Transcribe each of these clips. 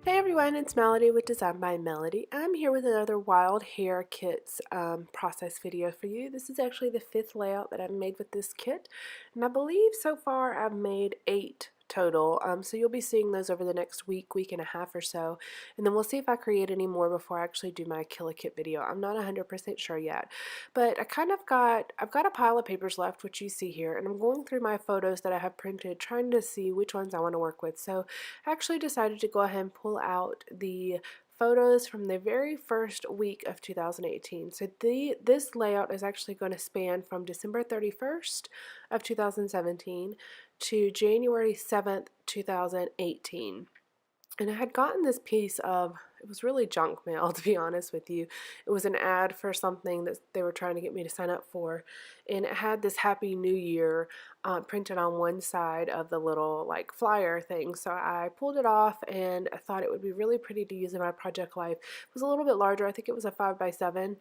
Hey everyone, it's Melody with Design by Melody. I'm here with another Wild Hare Kits process video for you. This is actually the 5th layout that I've made with this kit, and I believe so far I've made 8 total. So you'll be seeing those over the next week and a half or so, and then we'll see if I create any more before I actually do my Kill a Kit video. I'm not 100% sure yet, but I've got a pile of papers left, which you see here, and I'm going through my photos that I have printed, trying to see which ones I want to work with. So I actually decided to go ahead and pull out the photos from the very first week of 2018. So this layout is actually going to span from December 31st of 2017 to January 7th, 2018. And I had gotten this piece of, it was really junk mail, to be honest with you. It was an ad for something that they were trying to get me to sign up for. And it had this Happy New Year printed on one side of the little like flyer thing. So I pulled it off and I thought it would be really pretty to use in my project life. It was a little bit larger. I think it was a 5x7.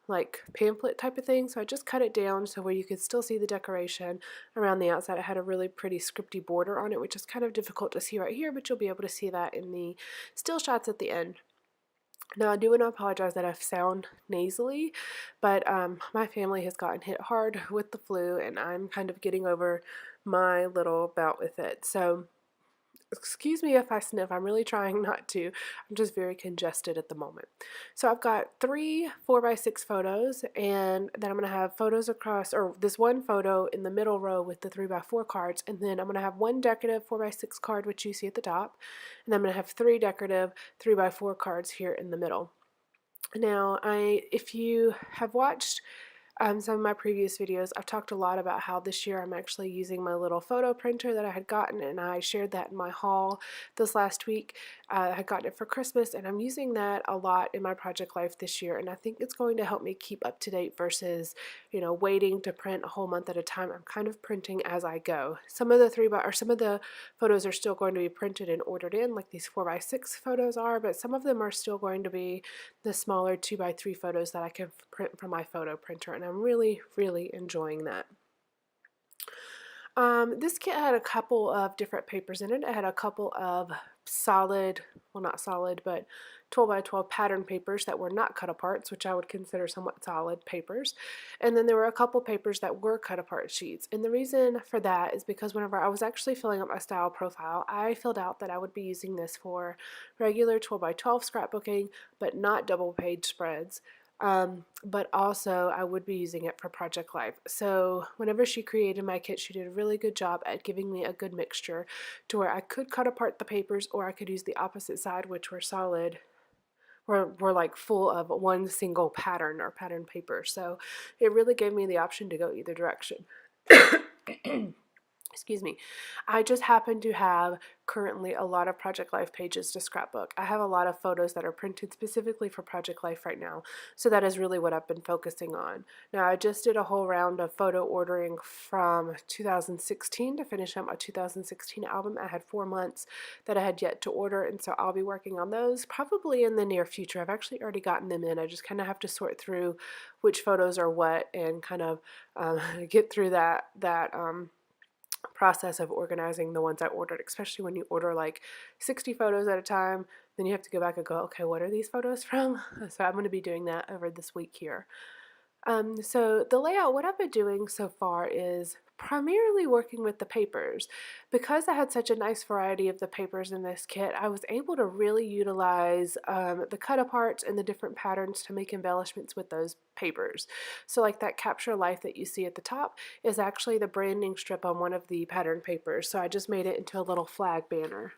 Like pamphlet type of thing, so I just cut it down so where you could still see the decoration around the outside. It had a really pretty scripty border on it, which is kind of difficult to see right here, but you'll be able to see that in the still shots at the end. Now, I do want to apologize that I sound nasally, but my family has gotten hit hard with the flu, and I'm kind of getting over my little bout with it. So excuse me if I sniff. I'm really trying not to. I'm just very congested at the moment. So I've got 3 4x6 photos, and then I'm going to have photos across, or this one photo in the middle row with the 3x4 cards, and then I'm going to have one decorative 4x6 card, which you see at the top, and I'm going to have 3 decorative 3x4 cards here in the middle. Now, if you have watched some of my previous videos, I've talked a lot about how this year I'm actually using my little photo printer that I had gotten, and I shared that in my haul this last week. I had gotten it for Christmas, and I'm using that a lot in my project life this year, and I think it's going to help me keep up to date versus, waiting to print a whole month at a time. I'm kind of printing as I go. Some of the photos are still going to be printed and ordered in, like these 4x6 photos are, but some of them are still going to be the smaller 2x3 photos that I can print from my photo printer, and I'm really, really enjoying that. This kit had a couple of different papers in it. It had a couple of solid, well, not solid, but 12 by 12 pattern papers that were not cut aparts, which I would consider somewhat solid papers. And then there were a couple papers that were cut apart sheets. And the reason for that is because whenever I was actually filling out my style profile, I filled out that I would be using this for regular 12 by 12 scrapbooking, but not double page spreads. But also I would be using it for project life. So whenever she created my kit, she did a really good job at giving me a good mixture to where I could cut apart the papers, or I could use the opposite side, which were solid, were like full of one single pattern or pattern paper. So it really gave me the option to go either direction. Excuse me. I just happen to have currently a lot of Project Life pages to scrapbook. I have a lot of photos that are printed specifically for Project Life right now, so that is really what I've been focusing on. Now, I just did a whole round of photo ordering from 2016 to finish up my 2016 album. I had 4 months that I had yet to order, and so I'll be working on those probably in the near future. I've actually already gotten them in. I just kind of have to sort through which photos are what and kind of get through that process of organizing the ones I ordered, especially when you order like 60 photos at a time. Then you have to go back and go, okay, what are these photos from? So I'm going to be doing that over this week here. So the layout, what I've been doing so far is primarily working with the papers. Because I had such a nice variety of the papers in this kit, I was able to really utilize the cut aparts and the different patterns to make embellishments with those papers. So like that Capture Life that you see at the top is actually the branding strip on one of the pattern papers. So I just made it into a little flag banner.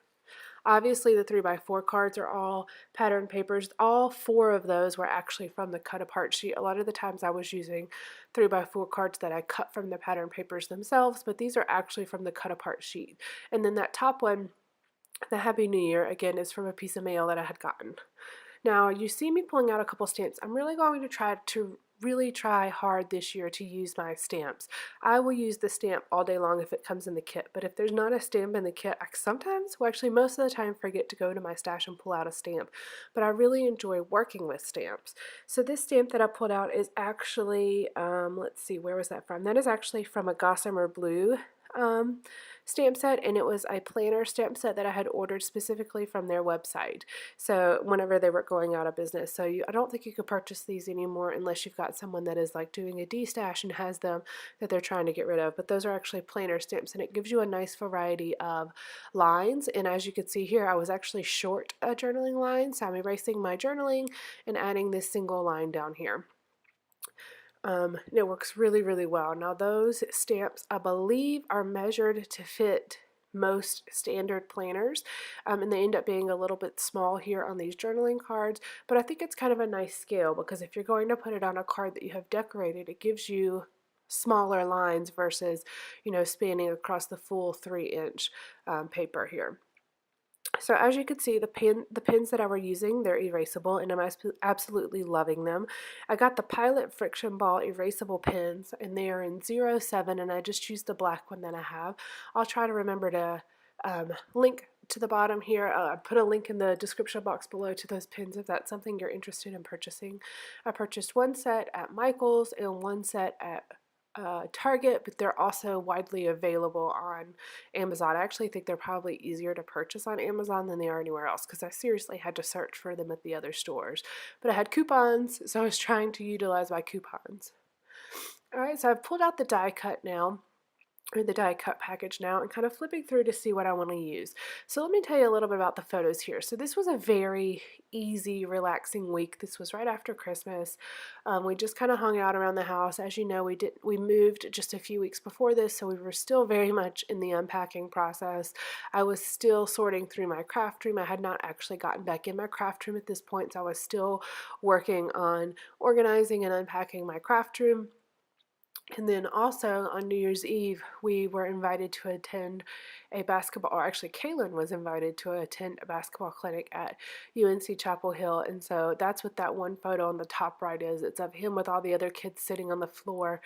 Obviously, the 3x4 cards are all pattern papers. All 4 of those were actually from the cut apart sheet. A lot of the times I was using 3x4 cards that I cut from the pattern papers themselves, but these are actually from the cut apart sheet. And then that top one, the Happy New Year, again, is from a piece of mail that I had gotten. Now, you see me pulling out a couple stamps. I'm really going to try hard this year to use my stamps. I will use the stamp all day long if it comes in the kit, but if there's not a stamp in the kit, I sometimes, well actually most of the time, forget to go to my stash and pull out a stamp, but I really enjoy working with stamps. So this stamp that I pulled out is actually, let's see, where was that from? That is actually from a Gossamer Blue stamp set, and it was a planner stamp set that I had ordered specifically from their website. So whenever they were going out of business, so I don't think you could purchase these anymore unless you've got someone that is like doing a destash and has them that they're trying to get rid of. But those are actually planner stamps, and it gives you a nice variety of lines. And as you can see here, I was actually short a journaling line, so I'm erasing my journaling and adding this single line down here. And it works really, really well. Now those stamps, I believe, are measured to fit most standard planners, and they end up being a little bit small here on these journaling cards, but I think it's kind of a nice scale, because if you're going to put it on a card that you have decorated, it gives you smaller lines versus, spanning across the full 3-inch paper here. So as you can see, the pens that I were using, they're erasable, and I'm absolutely loving them. I got the Pilot Friction Ball erasable pens, and they are in 07, and I just used the black one that I have. I'll try to remember to link to the bottom here. Put a link in the description box below to those pens if that's something you're interested in purchasing. I purchased one set at Michael's and one set at Target, but they're also widely available on Amazon. I actually think they're probably easier to purchase on Amazon than they are anywhere else, because I seriously had to search for them at the other stores. But I had coupons, so I was trying to utilize my coupons. Alright, so I've pulled out the die cut now, or the die cut package now, and kind of flipping through to see what I want to use. So let me tell you a little bit about the photos here. So this was a very easy, relaxing week. This was right after Christmas. We just kind of hung out around the house. As you know, we moved just a few weeks before this, so we were still very much in the unpacking process. I was still sorting through my craft room. I had not actually gotten back in my craft room at this point, so I was still working on organizing and unpacking my craft room. And then also on New Year's Eve, we were invited to attend a basketball, or actually Kaylin was invited to attend a basketball clinic at UNC Chapel Hill. And so that's what that one photo on the top right is. It's of him with all the other kids sitting on the floor,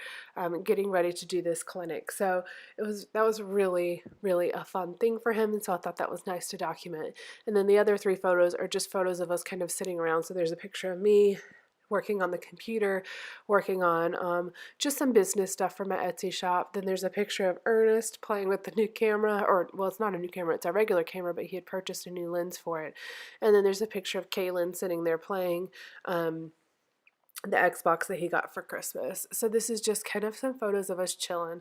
getting ready to do this clinic. So that was really, really a fun thing for him. And so I thought that was nice to document. And then the other 3 photos are just photos of us kind of sitting around. So there's a picture of me working on the computer, working on just some business stuff for my Etsy shop. Then there's a picture of Ernest playing with the new camera, or well, it's not a new camera, it's a regular camera, but he had purchased a new lens for it. And then there's a picture of Kaylin sitting there playing the Xbox that he got for Christmas. So this is just kind of some photos of us chilling,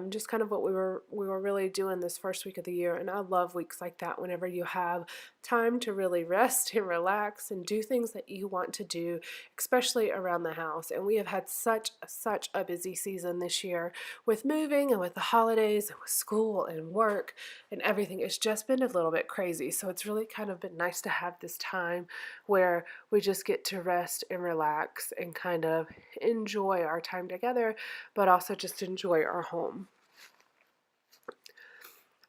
just kind of what we were really doing this first week of the year. And I love weeks like that, whenever you have time to really rest and relax and do things that you want to do, especially around the house. And we have had such a busy season this year with moving and with the holidays and with school and work and everything. It's just been a little bit crazy. So it's really kind of been nice to have this time where we just get to rest and relax and kind of enjoy our time together, but also just enjoy our home.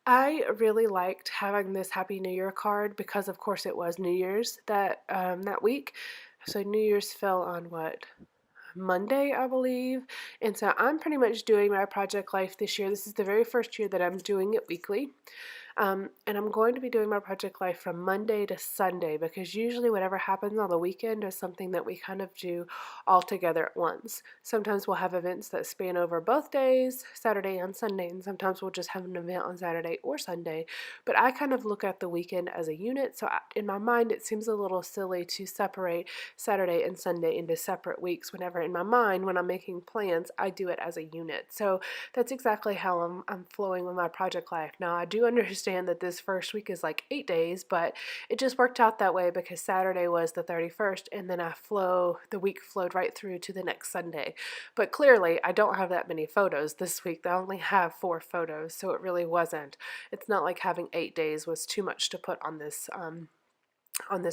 I really liked having this Happy New Year card because, of course, it was New Year's that week. So New Year's fell on what? Monday, I believe. And so I'm pretty much doing my project life this year. This is the very first year that I'm doing it weekly. And I'm going to be doing my project life from Monday to Sunday, because usually whatever happens on the weekend is something that we kind of do all together at once. Sometimes we'll have events that span over both days, Saturday and Sunday, and sometimes we'll just have an event on Saturday or Sunday. But I kind of look at the weekend as a unit, so in my mind it seems a little silly to separate Saturday and Sunday into separate weeks, whenever in my mind, when I'm making plans, I do it as a unit. So that's exactly how I'm flowing with my project life. Now, I do understand that this first week is like 8 days, but it just worked out that way because Saturday was the 31st, and then the week flowed right through to the next Sunday. But clearly, I don't have that many photos this week. I only have 4 photos, so it really wasn't. It's not like having 8 days was too much to put on this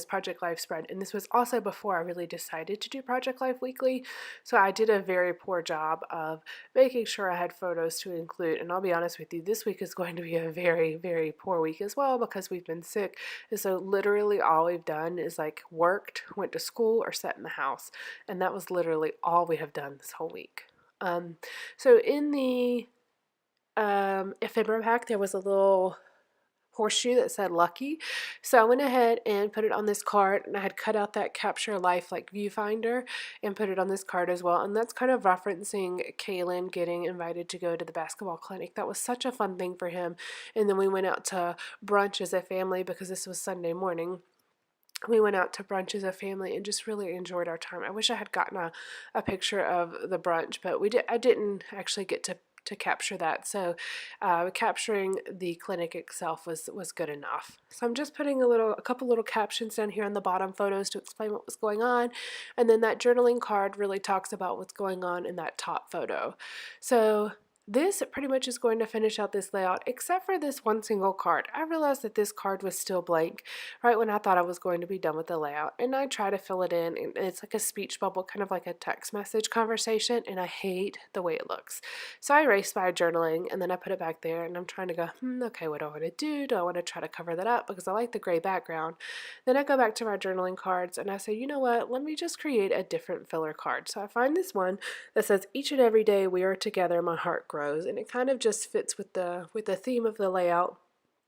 Project Life spread. And this was also before I really decided to do Project Life weekly, so I did a very poor job of making sure I had photos to include. And I'll be honest with you, this week is going to be a very, very poor week as well, because we've been sick. And so literally all we've done is like worked, went to school, or sat in the house, and that was literally all we have done this whole week. So in the ephemera pack, there was a little horseshoe that said lucky. So I went ahead and put it on this card, and I had cut out that capture life like viewfinder and put it on this card as well. And that's kind of referencing Kaylin getting invited to go to the basketball clinic. That was such a fun thing for him. And then we went out to brunch as a family because this was Sunday morning. We went out to brunch as a family and just really enjoyed our time. I wish I had gotten a picture of the brunch, but I didn't actually get to capture that. So capturing the clinic itself was good enough. So I'm just putting a couple little captions down here on the bottom photos to explain what was going on. And then that journaling card really talks about what's going on in that top photo. So this pretty much is going to finish out this layout, except for this one single card. I realized that this card was still blank right when I thought I was going to be done with the layout, and I try to fill it in, and it's like a speech bubble, kind of like a text message conversation, and I hate the way it looks. So I erased my journaling, and then I put it back there, and I'm trying to go, okay, what do I want to do? Do I want to try to cover that up because I like the gray background? Then I go back to my journaling cards, and I say, you know what, let me just create a different filler card. So I find this one that says, each and every day we are together, my heart grows, and it kind of just fits with the theme of the layout.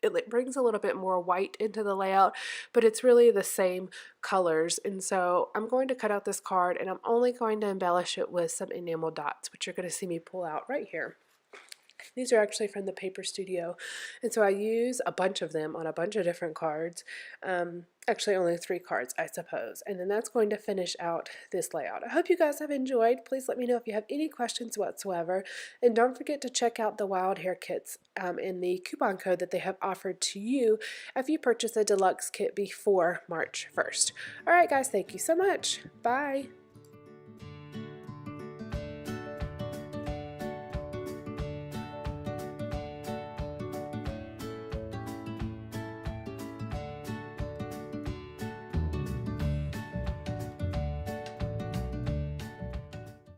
It brings a little bit more white into the layout, but it's really the same colors. And so I'm going to cut out this card, and I'm only going to embellish it with some enamel dots, which you're going to see me pull out right here. These are actually from the Paper Studio, and so I use a bunch of them on a bunch of different cards. Actually only 3 cards, I suppose. And then that's going to finish out this layout. I hope you guys have enjoyed. Please let me know if you have any questions whatsoever. And don't forget to check out the Wild Hare Kits and the coupon code that they have offered to you if you purchase a deluxe kit before March 1st. All right, guys, thank you so much. Bye.